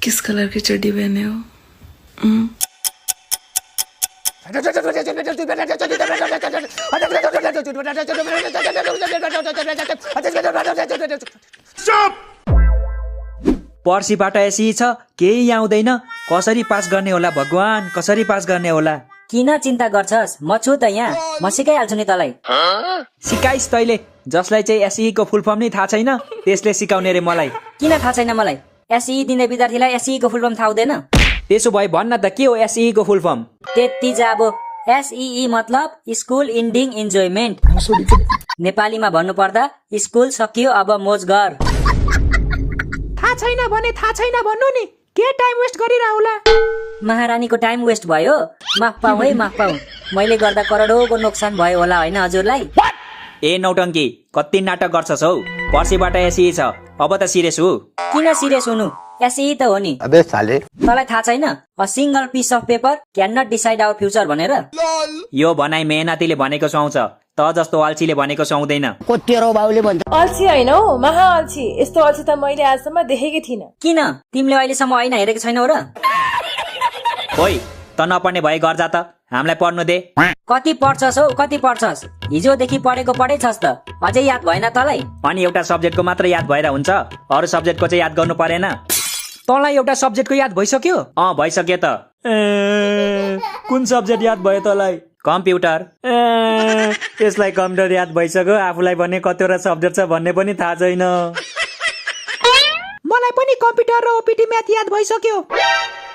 Kiss colour की चड्डी पहने हो? पर्सिबाट एसी छ, केही आउँदैन। कसरी पास गर्ने होला भगवान, कसरी पास गर्ने होला? किन चिन्ता गर्छस्, म छु त यहाँ, म सिकाइहाल्छु नि तँलाई। सिकाइस् तैले, जसलाई चाहिँ एसई को फुल फर्म नै थाहा छैन त्यसले सिकाउने रे मलाई। किन थाहा छैन मलाई? एसई दिने विद्यार्थीलाई एसई को फुल फर्म थाहा हुँदैन? त्यसो भए भन्न त के हो एसई को फुल फर्म? त्यति जाबो। एसई मतलब स्कुल इन्डिङ इन्जोयमेन्ट। नेपालीमा भन्नु पर्दा स्कुल सकियो अब मोज गर। थाहा छैन भने थाहा छैन भन्नु नि, के टाइम वेस्ट गरिरहला? महारानीको टाइम वेस्ट भयो। माफ पाऊ है, माफ पाऊ। मैले गर्दा करोडौँको नोक्सान भयो होला होइन हजुरलाई? ए नौटङ्की, कति नाटक गर्छस् हौ? पर्सिबाट एसई छ, अब त सिरियस हो। किन सिरियस हुनु? एसई त हो नि। अबे साले, तँलाई थाहा छैन a single piece of paper can not decide our future भनेर? यो भनाइ मेहनतीले भनेको सुहाउँछ, त जस्तो अल्छीले भनेको सुहाउँदैन। तेरो बाउले भन्छ अल्छी होइन हौ, महा अल्छी। यस्तो अल्छी त मैले आजसम्म देखेकै थिइनँ। किन तिमीले अहिलेसम्म ऐना हेरेको छैनौ र? ओइ, त नपढ्ने भए घर जा त, हामीलाई पढ्नु दे। कति पढ्छस् हौ, कति पढ्छस्? हिजोदेखि पढेको पढेछस् त, अझै याद भएन तँलाई? अनि एउटा सब्जेक्टको मात्र याद भएर हुन्छ, अरू सब्जेक्टको चाहिँ याद गर्नु परेन? तँलाई एउटा सब्जेक्टको याद भइसक्यो? भइसक्यो त। कुन सब्जेक्ट याद भयो तँलाई? कम्प्युटर। यसलाई कम्प्युटर याद भइसक्यो, आफूलाई भने कतिवटा सब्जेक्ट छ भन्ने पनि थाहा छैन। मलाई पनि कम्प्युटर र ओपिटी म्याथ याद भइसक्यो।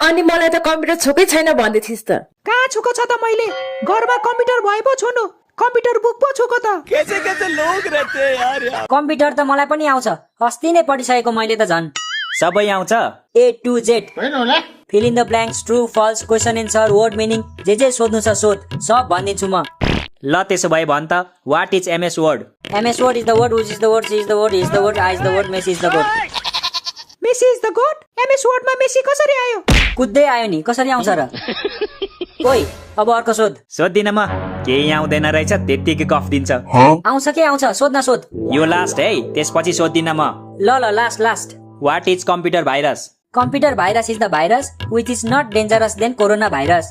अनि मलाई त कम्प्युटर छोकै छैन भन्दै थिइस् त। कहाँ छुको छ त मैले? घरमा कम्प्युटर भए पो छुनु, कम्प्युटर बुक पो छुको त। कम्प्युटर त मलाई पनि आउँछ, अस्ति नै पढिसकेको मैले त झन्। सबै आउँछ? A to Z। Fill in the blanks, true false, question answer, word meaning, जे सोध्नु छ सोध, सब भनिदिन्छु म। ल त्यसो भए भन् त, what is MS Word? MS Word is the word, which is the word, C is the word, is the word, I is the word, Messi is the word. Messi is the god? MS वर्डमा Messi कसरी आयो? कुद्दै आयो नि, कसरी आउँछ र? ओइ, अब अर्को सोध। सोध्दिन म, केही आउँदैन रहेछ, त्यत्तिकै गफ दिन्छ। आउँछ के आउँछ, सोध्न सोध। यो लास्ट है, त्यसपछि सोध्दिन म। ल last. What is computer virus? Computer virus is the virus which is not dangerous than coronavirus.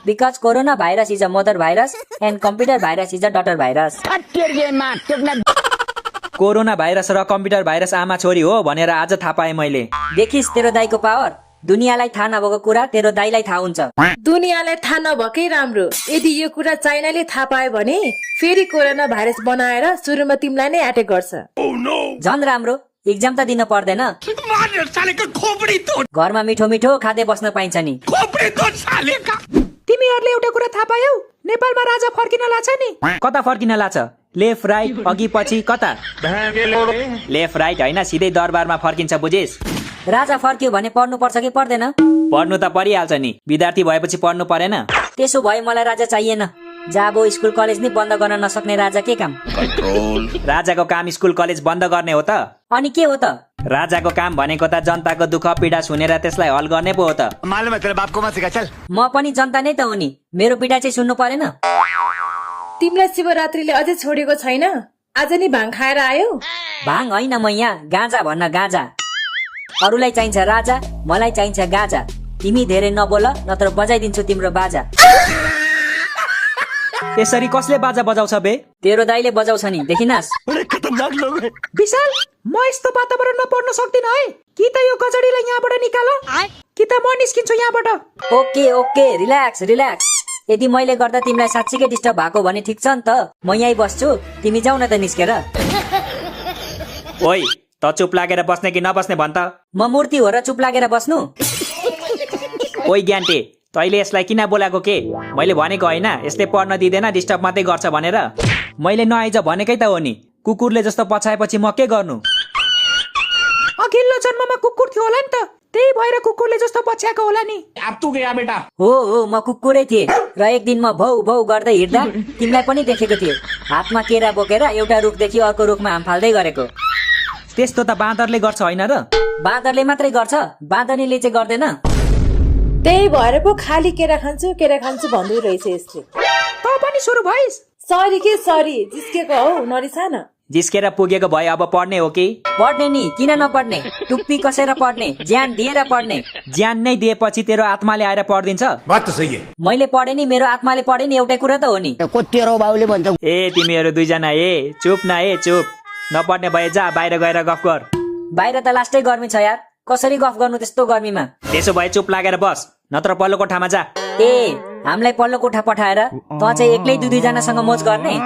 Because coronavirus is a mother virus and computer virus is a daughter virus. Corona virus र computer virus आमा छोरी हो भनेर आज थाहा पाएँ मैले। देखिस् तेरो दाइको पावर? दुनियाँलाई थाहा नभएको कुरा तेरो दाइलाई थाहा हुन्छ। दुनियाँलाई थाहा नभएकै राम्रो। यदि यो कुरा चाइनाले थाहा पायो भने फेरि कोरोना भाइरस बनाएर सुरुमा तिमीलाई नै एटेक गर्छ। झन् राम्रो, एक्जाम त दिन पर्दैन। घरमा मिठो मिठो खाँदै बस्न पाइन्छ नि। तिमीहरूले एउटा कुरा थाहा पायौ? नेपालमा राजा फर्किन लाग्छ नि। कता फर्किन लाग्छ? लेफ्ट राइट, अघि पछि, कता? लेफ्ट राइट होइन, सिधै दरबारमा फर्किन्छ, बुझिस्? राजा फर्कियो भने पढ्नु पर्छ कि पर्दैन? पढ्नु त परिहाल्छ नि, विद्यार्थी भएपछि पढ्नु परेन? त्यसो भए मलाई राजा चाहिएन। जाबो स्कुल कलेज नै बन्द गर्न नसक्ने राजा के काम? राजाको काम स्कुल कलेज बन्द गर्ने हो त? अनि के हो त? राजाको काम भनेको त जनताको दुःख पीडा सुनेर त्यसलाई हल गर्ने पो हो त। मालूम है तेरे बाप को मत सिखा, चल। म पनि जनता नै त हो नि, मेरो पीडा चाहिँ सुन्नु परेन? तिमीलाई शिवरात्रिले अझै छोडेको छैन? आज नि भाङ खाएर आयो? भाङ होइन म यहाँ गाँजा भन्न, गाँजा। अरूलाई चाहिन्छ राजा, मलाई चाहिन्छ गाँजा। तिमी धेरै नबोल नत्र बजाइदिन्छु तिम्रो बाजा। यसरी कसले बाजा बजाउँछ बे? तेरो दाइले बजाउँछ नि, देखिनास्? विशाल, म यस्तो वातावरणमा पढ्न सक्दिन है। कि त यो गजडीलाई यहाँबाट निकाल, कि त म निस्किन्छु यहाँबाट। Okay, relax. यदि मैले गर्दा तिमीलाई साँच्चीकै डिस्टर्ब भएको भने ठिक छ नि त, म यहीँ बस्छु, तिमी जाऊ न त निस्केर। ओइ, त चुप लागेर बस्ने कि नबस्ने भन् त? म मूर्ति हो र चुप लागेर बस्नु? ओइ ज्ञान्ते, तैले यसलाई किन बोलाएको के? मैले भनेको होइन, यसले पढ्न दिँदैन, डिस्टर्ब मात्रै गर्छ भनेर। मैले नआइज भनेकै त हो नि। कुकुरले जस्तो पछाएपछि म के गर्नु? अघिल्लो जन्ममा कुकुर थियो होला नि त, त्यही भएर कुकुरले जस्तो पछ्याएको होला नि। अब तू गया बेटा। हो म कुकुरै थिएँ र एक दिन म भौ गर्दै हिँड्दा तिमीलाई पनि देखेको थिएँ, हातमा केरा बोकेर एउटा रुखदेखि अर्को रुखमा हाम फाल्दै गरेको। त्यस्तो त बाँदरले गर्छ होइन र? बाँदरले मात्रै गर्छ, बाँदरनीले चाहिँ गर्दैन। त्यही भएर पो खाली केरा खान्छु भन्दै रहेछ यसले। त पनि सुरु भइस्? सरी जिस्केको हौ, नरिसा न। जिस्केर पुगेको भए अब पढ्ने हो कि पढ्ने नि किन नपढ्ने टुप्पी कसेर पढ्ने ज्यान दिएर पढ्ने ज्यान नै दिएपछि तेरो आत्माले आएर पढिदिन्छ बात तो सही है। मैले पढे नि मेरो आत्माले पढे नि एउटै कुरा त हो नि को तेरो बाउले भन्छ ए तिमीहरू दुईजना चुप न चुप नपढ्ने भए जा बाहिर गएर गफ गर बाहिर त लास्टै गर्मी छ यार कसरी गफ गर्नु त्यस्तो गर्मीमा त्यसो भए चुप लागेर बस नत्र पल्लो कोठामा जा ए हामीलाई पल्लो कोठा पठाएर त चाहिँ एक्लै दुई दुईजनासँग मोज गर्ने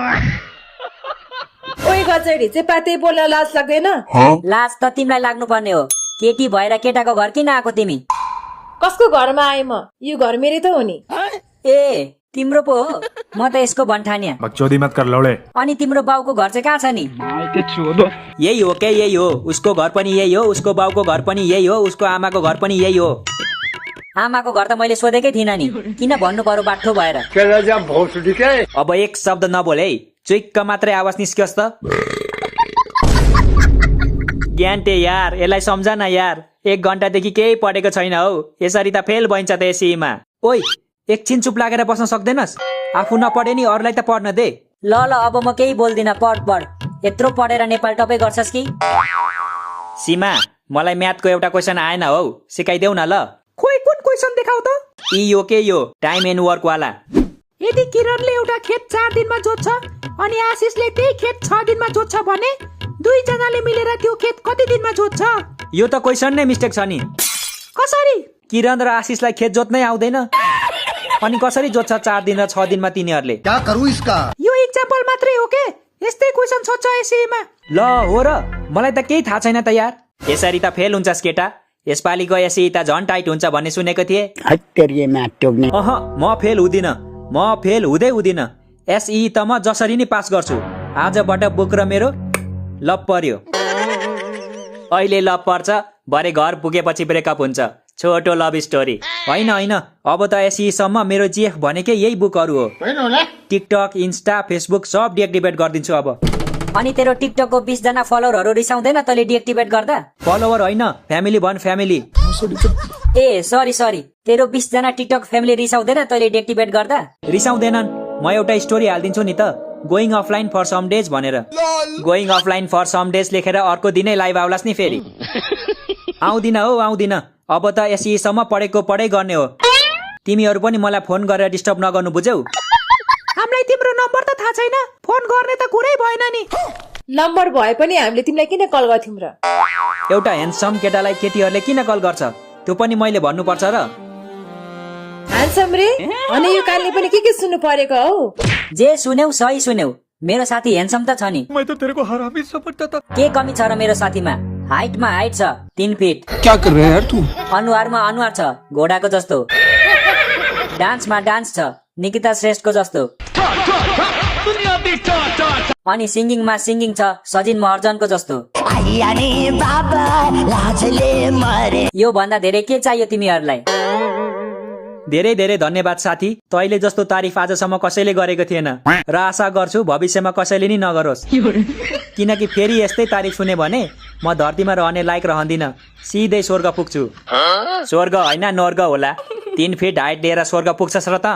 ओइ गजडी चाहिँ पातै बोल्न लाज लाग्दैन लाज त तिमीलाई लाग्नु पर्ने हो केटी भएर केटाको घर किन आएको तिमी कसको घरमा आए म यो घर मेरै त हो नि ए तिम्रो पो हो म त यसको भन्ठानिया बकचोदी मत कर लौड़े। अनि तिम्रो बाउको घर चाहिँ कहाँ छ नि यही हो के यही हो उसको घर पनि यही हो उसको बाउको घर पनि यही हो उसको आमाको घर पनि यही हो आमाको घर त मैले सोधेकै थिइनँ नि किन भन्नु पर्यो बाठो भएर अब एक शब्द नबोल है चुइक्क मात्रै आवाज निस्कियोस् त ज्ञानटे यार यसलाई सम्झ न यार 1 घण्टादेखि केही पढेको छैन हौ यसरी त फेल भइन्छ त एसीमा ओइ एकछिन चुप लागेर बस्न सक्दैनस् आफू नपढे नि अरूलाई त पढ्न दे ल अब म केही बोल्दिन पढ यत्रो पढेर नेपाल टपै गर्छस् कि सीमा मलाई म्याथको एउटा क्वेसन आएन हौ सिकाइदेऊ न ल खोइ कुन क्वेसन देखाउ त यो के यो टाइम एन्ड वर्क वाला यदि किरणले एउटा खेत 4 दिनमा जोत्छ अनि आशिषले त्यही खेत 6 दिनमा जोत्छ भने दुईजनाले मिलेर त्यो खेत कति दिनमा जोत्छ यो त क्वेसन नै मिस्टेक छ नि कसरी किरण र आशिषलाई खेत जोत्नै आउँदैन अनि कसरी जोत्छ 4 दिन र 6 दिनमा तिनीहरूले क्या करूं इसका यो इक्जाम्पल मात्रै हो के यस्तै क्वेसन सोध्छ एसीमा ल हो र मलाई त केही थाहा छैन त यार यसरी त फेल हुन्छस् केटा यसपालिको एसी त झन् टाइट हुन्छ भन्ने सुनेको थिए तेरी म्याथ टोक्ने म फेल हुँदिन म फेल हुँदिन एसई त म जसरी नै पास गर्छु आजबाट बुक र मेरो लप पर्यो अहिले लप पर्छ भरे घर पुगेपछि ब्रेकअप हुन्छ छोटो लभ स्टोरी होइन अब त एसई सम्म मेरो जिएफ भनेकै यही बुकहरू हो टिकटक इन्स्टा फेसबुक सब डिएक्टिभेट गरिदिन्छु अब अनि तेरो टिकटकको 20 जना फलोअरहरू रिसाउँदैन तैले डिएक्टिभेट गर्दा फलोवर होइन फ्यामिली भन फ्यामिली ए सरी तेरो 20 जना टिकटक फ्यामिली रिसाउँदैन तैले डिएक्टिभेट गर्दा रिसाउँदैनन् म एउटा स्टोरी हालिदिन्छु नि त going offline for some days भनेर going offline for some days लेखेर अर्को दिनै लाइभ आउलास् नि फेरि आउँदिन अब त एसई सम्म पढेको पढै गर्ने हो तिमीहरू पनि मलाई फोन गरेर डिस्टर्ब नगर्नु बुझ्यौ हामीलाई तिम्रो नम्बर त थाहा छैन फोन गर्ने त कुरै भएन नि नम्बर भए पनि हामीले तिमीलाई किन कल गर्थ्यौं र एउटा ह्यान्डसम केटालाई केटीहरूले किन कल गर्छ त्यो पनि मैले भन्नुपर्छ र ह्यान्डसम रे अनि यो कालले पनि के सुन्नु परेको हौ जे सुन्यौ सही सुन्यौ मेरो साथी ह्यान्डसम त छ नि मैं तो तेरे को हरामी समझता था। के कमी छ र मेरो साथीमा हाइटमा हाइट छ 3 फिट क्या कर रहे हैं यार तू? अनुहारमा अनुहार छ घोडाको जस्तो डान्समा डान्स छ निकिता श्रेष्ठको जस्तो अनि सिंगिङमा सिंगिङ छ सजिन महर्जनको जस्तो यो भन्दा धेरै के चाहियो तिमीहरूलाई धेरै धेरै धन्यवाद साथी तैले जस्तो तारिफ आजसम्म कसैले गरेको थिएन र आशा गर्छु भविष्यमा कसैले नि नगरोस् किनकि फेरि यस्तै तारिफ सुने भने म धरतीमा रहने लायक रहँदिन सिधै स्वर्ग पुग्छु स्वर्ग होइन नर्ग होला 3 फिट हाइट लिएर स्वर्ग पुग्छस् र त